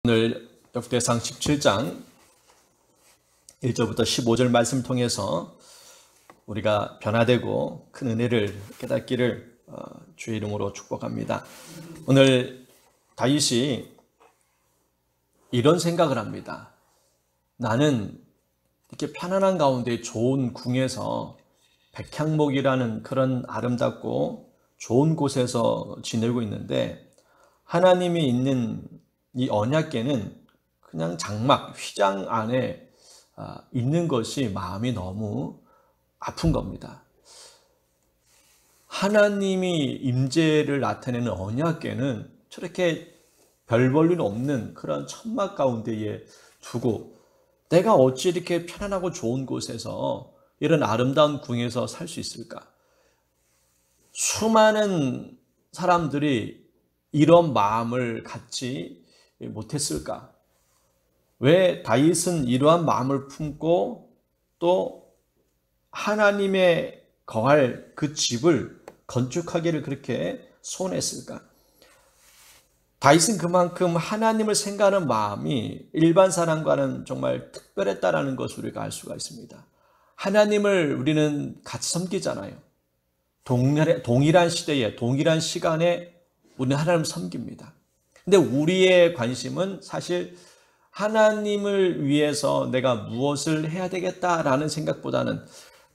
오늘 역대상 17장 1절부터 15절 말씀을 통해서 우리가 변화되고 큰 은혜를 깨닫기를 주의 이름으로 축복합니다. 오늘 다윗이 이런 생각을 합니다. 나는 이렇게 편안한 가운데 좋은 궁에서 백향목이라는 그런 아름답고 좋은 곳에서 지내고 있는데, 하나님이 있는 이 언약궤는 그냥 장막, 휘장 안에 있는 것이 마음이 너무 아픈 겁니다. 하나님이 임재를 나타내는 언약궤는 저렇게 별 볼 일 없는 그런 천막 가운데에 두고, 내가 어찌 이렇게 편안하고 좋은 곳에서 이런 아름다운 궁에서 살 수 있을까? 수많은 사람들이 이런 마음을 갖지 못했을까? 왜 다윗은 이러한 마음을 품고 또 하나님의 거할 그 집을 건축하기를 그렇게 소원했을까? 다윗은 그만큼 하나님을 생각하는 마음이 일반 사람과는 정말 특별했다라는 것을 우리가 알 수가 있습니다. 하나님을 우리는 같이 섬기잖아요. 동일한 시대에, 동일한 시간에 우리는 하나님을 섬깁니다. 근데 우리의 관심은 사실 하나님을 위해서 내가 무엇을 해야 되겠다라는 생각보다는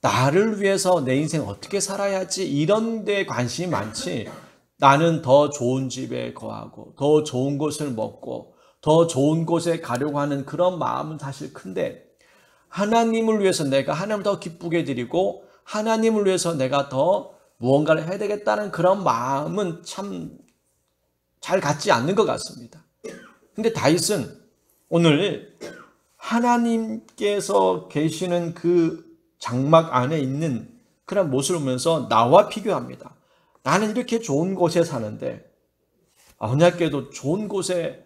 나를 위해서 내 인생 어떻게 살아야지, 이런 데 관심이 많지, 나는 더 좋은 집에 거하고 더 좋은 것을 먹고 더 좋은 곳에 가려고 하는 그런 마음은 사실 큰데, 하나님을 위해서 내가 하나님을 더 기쁘게 드리고 하나님을 위해서 내가 더 무언가를 해야 되겠다는 그런 마음은 참 잘 갖지 않는 것 같습니다. 근데 다윗은 오늘 하나님께서 계시는 그 장막 안에 있는 그런 모습을 보면서 나와 비교합니다. 나는 이렇게 좋은 곳에 사는데 언약궤도 좋은 곳에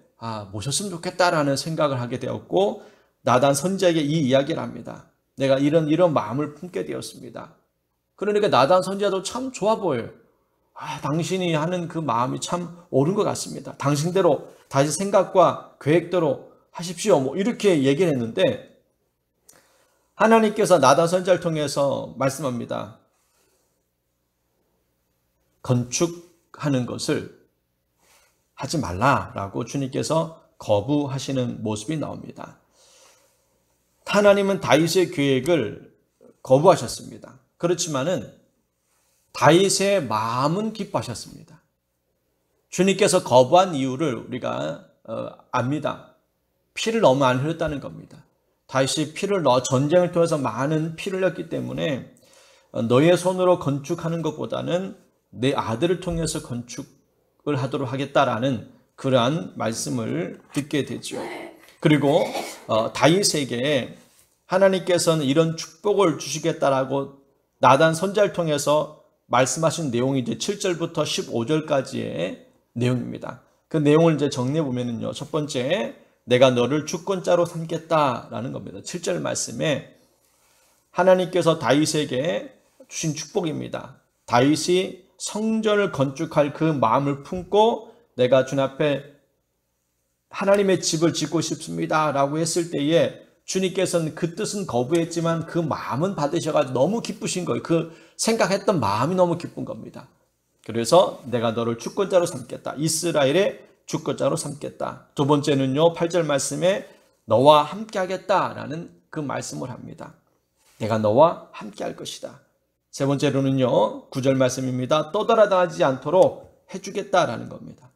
모셨으면 좋겠다라는 생각을 하게 되었고, 나단 선지자에게 이 이야기를 합니다. 내가 이런 마음을 품게 되었습니다. 그러니까 나단 선지자도 참 좋아 보여요. 당신이 하는 그 마음이 참 옳은 것 같습니다. 당신대로 다시 생각과 계획대로 하십시오. 이렇게 얘기를 했는데, 하나님께서 나단 선지자를 통해서 말씀합니다. 건축하는 것을 하지 말라라고 주님께서 거부하시는 모습이 나옵니다. 하나님은 다윗의 계획을 거부하셨습니다. 그렇지만은 다윗의 마음은 기뻐하셨습니다. 주님께서 거부한 이유를 우리가 압니다. 피를 너무 많이 흘렸다는 겁니다. 다윗이 전쟁을 통해서 많은 피를 흘렸기 때문에 너의 손으로 건축하는 것보다는 내 아들을 통해서 건축을 하도록 하겠다라는 그러한 말씀을 듣게 되죠. 그리고 다윗에게 하나님께서는 이런 축복을 주시겠다라고 나단 선지자를 통해서 말씀하신 내용이 이제 7절부터 15절까지의 내용입니다. 그 내용을 이제 정리해 보면은요, 첫 번째, 내가 너를 주권자로 삼겠다라는 겁니다. 7절 말씀에 하나님께서 다윗에게 주신 축복입니다. 다윗이 성전을 건축할 그 마음을 품고 내가 주님 앞에 하나님의 집을 짓고 싶습니다라고 했을 때에 주님께서는 그 뜻은 거부했지만 그 마음은 받으셔가지고 너무 기쁘신 거예요. 그 생각했던 마음이 너무 기쁜 겁니다. 그래서 내가 너를 주권자로 삼겠다. 이스라엘의 주권자로 삼겠다. 두 번째는요, 8절 말씀에 너와 함께 하겠다라는 그 말씀을 합니다. 내가 너와 함께 할 것이다. 세 번째로는요, 9절 말씀입니다. 떠돌아다니지 않도록 해주겠다라는 겁니다.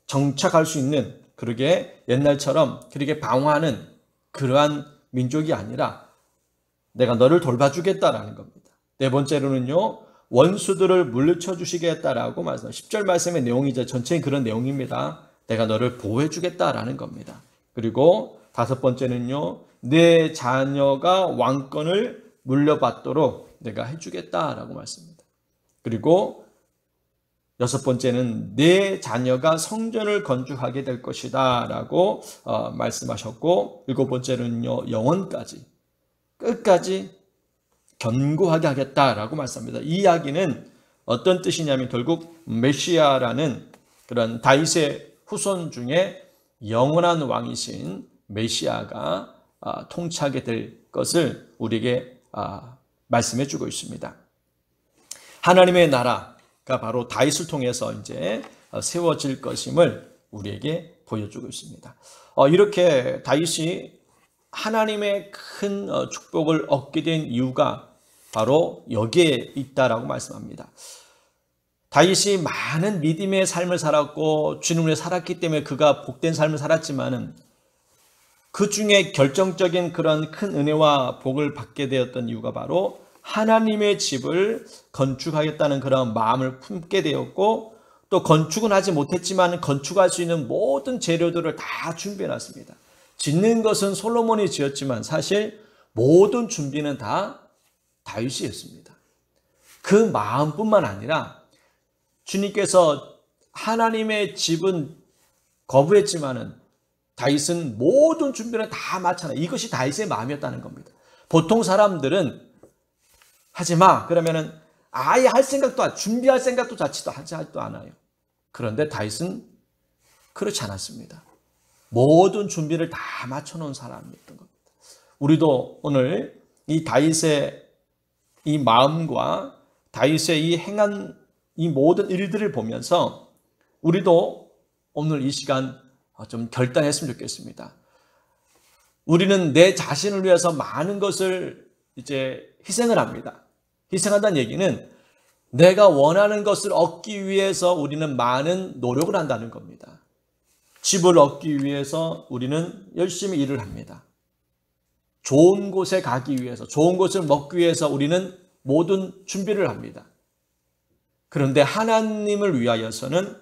정착할 수 있는, 그러게 옛날처럼 그렇게 방황하는 그러한 민족이 아니라 내가 너를 돌봐주겠다라는 겁니다. 네 번째로는요, 원수들을 물리쳐 주시겠다라고 말씀. 10절 말씀의 내용이 이제 전체인 그런 내용입니다. 내가 너를 보호해 주겠다라는 겁니다. 그리고 다섯 번째는요, 내 자녀가 왕권을 물려받도록 내가 해주겠다라고 말씀합니다. 그리고 여섯 번째는 내 자녀가 성전을 건축하게 될 것이다 라고 말씀하셨고, 일곱 번째는요, 영원까지 끝까지 견고하게 하겠다라고 말씀합니다. 이 이야기는 어떤 뜻이냐면 결국 메시아라는 그런 다윗의 후손 중에 영원한 왕이신 메시아가 통치하게 될 것을 우리에게 말씀해 주고 있습니다. 하나님의 나라가 바로 다윗을 통해서 이제 세워질 것임을 우리에게 보여주고 있습니다. 이렇게 다윗이 하나님의 큰 축복을 얻게 된 이유가 바로 여기에 있다라고 말씀합니다. 다윗이 많은 믿음의 삶을 살았고 주님을 위해 살았기 때문에 그가 복된 삶을 살았지만은 그 중에 결정적인 그런 큰 은혜와 복을 받게 되었던 이유가 바로 하나님의 집을 건축하겠다는 그런 마음을 품게 되었고, 또 건축은 하지 못했지만 건축할 수 있는 모든 재료들을 다 준비해 놨습니다. 짓는 것은 솔로몬이 지었지만 사실 모든 준비는 다 다윗이 했습니다. 그 마음뿐만 아니라 주님께서 하나님의 집은 거부했지만은 다윗은 모든 준비를 다 마쳤어요. 이것이 다윗의 마음이었다는 겁니다. 보통 사람들은 하지 마 그러면은 아예 할 생각도 준비할 생각도 자체도 하지도 않아요. 그런데 다윗은 그렇지 않았습니다. 모든 준비를 다 맞춰놓은 사람이었던 겁니다. 우리도 오늘 이 다윗의 이 마음과 다윗의 이 행한 이 모든 일들을 보면서 우리도 오늘 이 시간 좀 결단했으면 좋겠습니다. 우리는 내 자신을 위해서 많은 것을 이제 희생을 합니다. 희생한다는 얘기는 내가 원하는 것을 얻기 위해서 우리는 많은 노력을 한다는 겁니다. 집을 얻기 위해서 우리는 열심히 일을 합니다. 좋은 곳에 가기 위해서, 좋은 것을 먹기 위해서 우리는 모든 준비를 합니다. 그런데 하나님을 위하여서는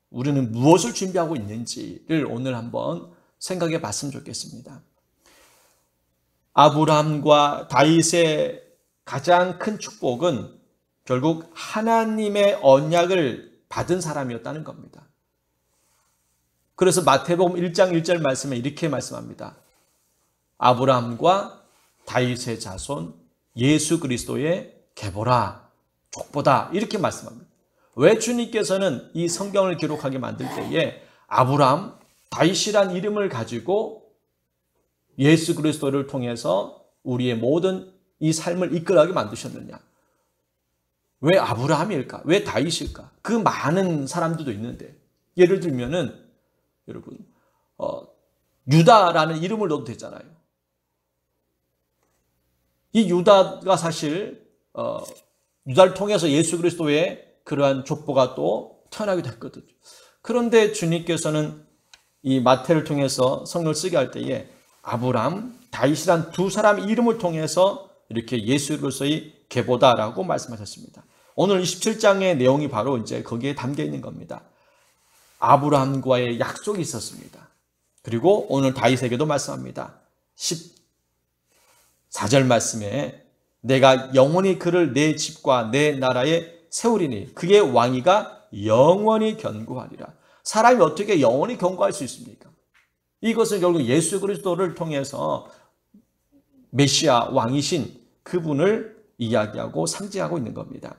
우리는 무엇을 준비하고 있는지를 오늘 한번 생각해 봤으면 좋겠습니다. 아브라함과 다윗의 가장 큰 축복은 결국 하나님의 언약을 받은 사람이었다는 겁니다. 그래서 마태복음 1장 1절 말씀에 이렇게 말씀합니다. 아브라함과 다윗의 자손 예수 그리스도의 계보라 족보다 이렇게 말씀합니다. 왜 주님께서는 이 성경을 기록하게 만들 때에 아브라함, 다윗이란 이름을 가지고 예수 그리스도를 통해서 우리의 모든 이 삶을 이끌어가게 만드셨느냐? 왜 아브라함일까? 왜 다윗일까? 그 많은 사람들도 있는데 예를 들면은 여러분 유다라는 이름을 넣어도 되잖아요. 이 유다가 사실 유다를 통해서 예수 그리스도의 그러한 족보가 또 태어나기도 했거든요. 그런데 주님께서는 이 마태를 통해서 성경을 쓰게 할 때에 아브라함, 다윗이란 두 사람 이름을 통해서 이렇게 예수 그리스도의 계보다라고 말씀하셨습니다. 오늘 27장의 내용이 바로 이제 거기에 담겨 있는 겁니다. 아브라함과의 약속이 있었습니다. 그리고 오늘 다윗에게도 말씀합니다. 14절 말씀에 내가 영원히 그를 내 집과 내 나라에 세우리니 그의 왕위가 영원히 견고하리라. 사람이 어떻게 영원히 견고할 수 있습니까? 이것은 결국 예수 그리스도를 통해서 메시아 왕이신 그분을 이야기하고 상징하고 있는 겁니다.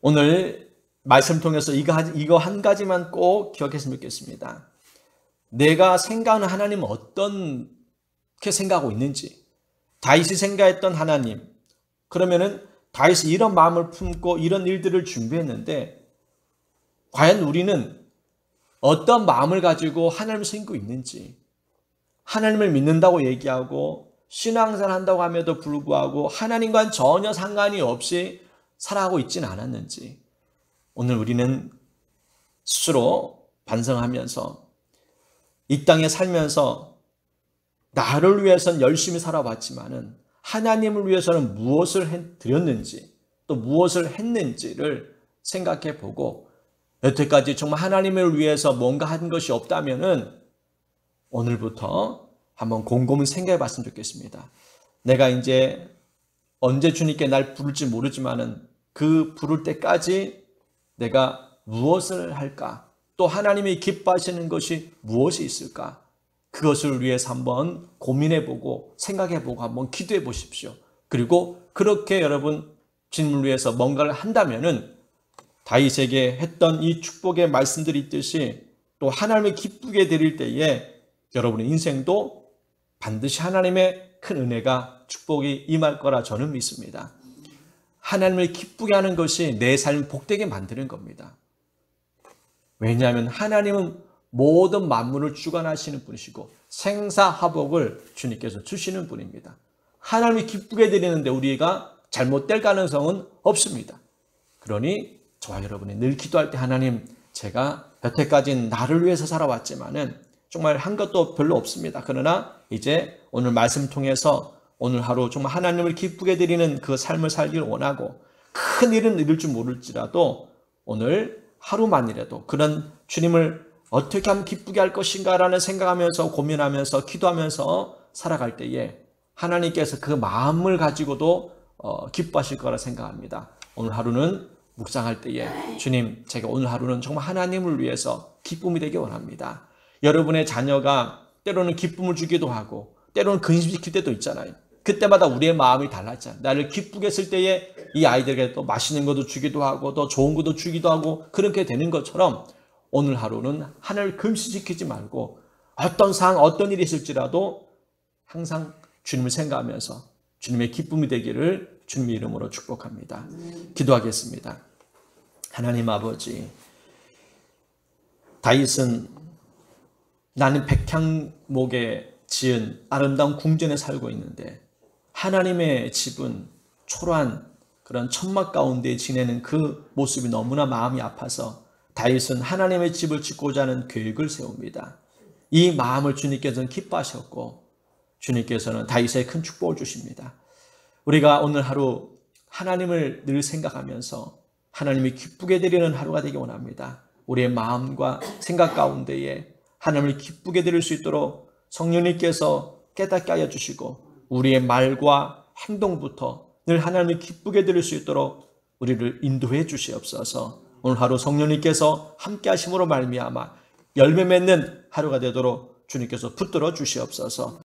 오늘 말씀 통해서 이거 한 가지만 꼭 기억했으면 좋겠습니다. 내가 생각하는 하나님은 어떻게 생각하고 있는지, 다윗이 생각했던 하나님, 그러면은 다윗이 이런 마음을 품고 이런 일들을 준비했는데 과연 우리는 어떤 마음을 가지고 하나님을 섬기고 있는지, 하나님을 믿는다고 얘기하고 신앙생활 한다고 함에도 불구하고 하나님과는 전혀 상관이 없이 살아가고 있지는 않았는지 오늘 우리는 스스로 반성하면서 이 땅에 살면서 나를 위해서는 열심히 살아봤지만은 하나님을 위해서는 무엇을 드렸는지 또 무엇을 했는지를 생각해 보고 여태까지 정말 하나님을 위해서 뭔가 한 것이 없다면은 오늘부터 한번 곰곰이 생각해 봤으면 좋겠습니다. 내가 이제 언제 주님께 날 부를지 모르지만은 그 부를 때까지 내가 무엇을 할까? 또 하나님이 기뻐하시는 것이 무엇이 있을까? 그것을 위해서 한번 고민해 보고 생각해 보고 한번 기도해 보십시오. 그리고 그렇게 여러분 주님을 위해서 뭔가를 한다면은 다윗에게 했던 이 축복의 말씀들이 있듯이 또 하나님을 기쁘게 드릴 때에 여러분의 인생도 반드시 하나님의 큰 은혜가 축복이 임할 거라 저는 믿습니다. 하나님을 기쁘게 하는 것이 내 삶을 복되게 만드는 겁니다. 왜냐하면 하나님은 모든 만물을 주관하시는 분이시고 생사화복을 주님께서 주시는 분입니다. 하나님을 기쁘게 드리는데 우리가 잘못될 가능성은 없습니다. 그러니 저와 여러분이 늘 기도할 때 하나님, 제가 여태까지는 나를 위해서 살아왔지만은 정말 한 것도 별로 없습니다. 그러나 이제 오늘 말씀 통해서 오늘 하루 정말 하나님을 기쁘게 드리는 그 삶을 살기를 원하고 큰 일은 이룰 줄 모를지라도 오늘 하루만이라도 그런 주님을 어떻게 하면 기쁘게 할 것인가라는 생각하면서 고민하면서 기도하면서 살아갈 때에 하나님께서 그 마음을 가지고도 기뻐하실 거라 생각합니다. 오늘 하루는 묵상할 때에 주님, 제가 오늘 하루는 정말 하나님을 위해서 기쁨이 되기 원합니다. 여러분의 자녀가 때로는 기쁨을 주기도 하고 때로는 근심시킬 때도 있잖아요. 그때마다 우리의 마음이 달랐잖아요. 나를 기쁘게 했을 때에 이 아이들에게 또 맛있는 것도 주기도 하고 또 좋은 것도 주기도 하고 그렇게 되는 것처럼 오늘 하루는 하나님을 금시시키지 말고 어떤 상황, 어떤 일이 있을지라도 항상 주님을 생각하면서 주님의 기쁨이 되기를 주님의 이름으로 축복합니다. 기도하겠습니다. 하나님 아버지, 다윗은 나는 백향목에 지은 아름다운 궁전에 살고 있는데 하나님의 집은 초라한 그런 천막 가운데 지내는 그 모습이 너무나 마음이 아파서 다윗은 하나님의 집을 짓고자 하는 계획을 세웁니다. 이 마음을 주님께서는 기뻐하셨고 주님께서는 다윗에게 큰 축복을 주십니다. 우리가 오늘 하루 하나님을 늘 생각하면서 하나님이 기쁘게 드리는 하루가 되기 원합니다. 우리의 마음과 생각 가운데에 하나님을 기쁘게 드릴 수 있도록 성령님께서 깨닫게 하여 주시고 우리의 말과 행동부터 늘 하나님을 기쁘게 드릴 수 있도록 우리를 인도해 주시옵소서. 오늘 하루 성령님께서 함께 하심으로 말미암아 열매 맺는 하루가 되도록 주님께서 붙들어 주시옵소서.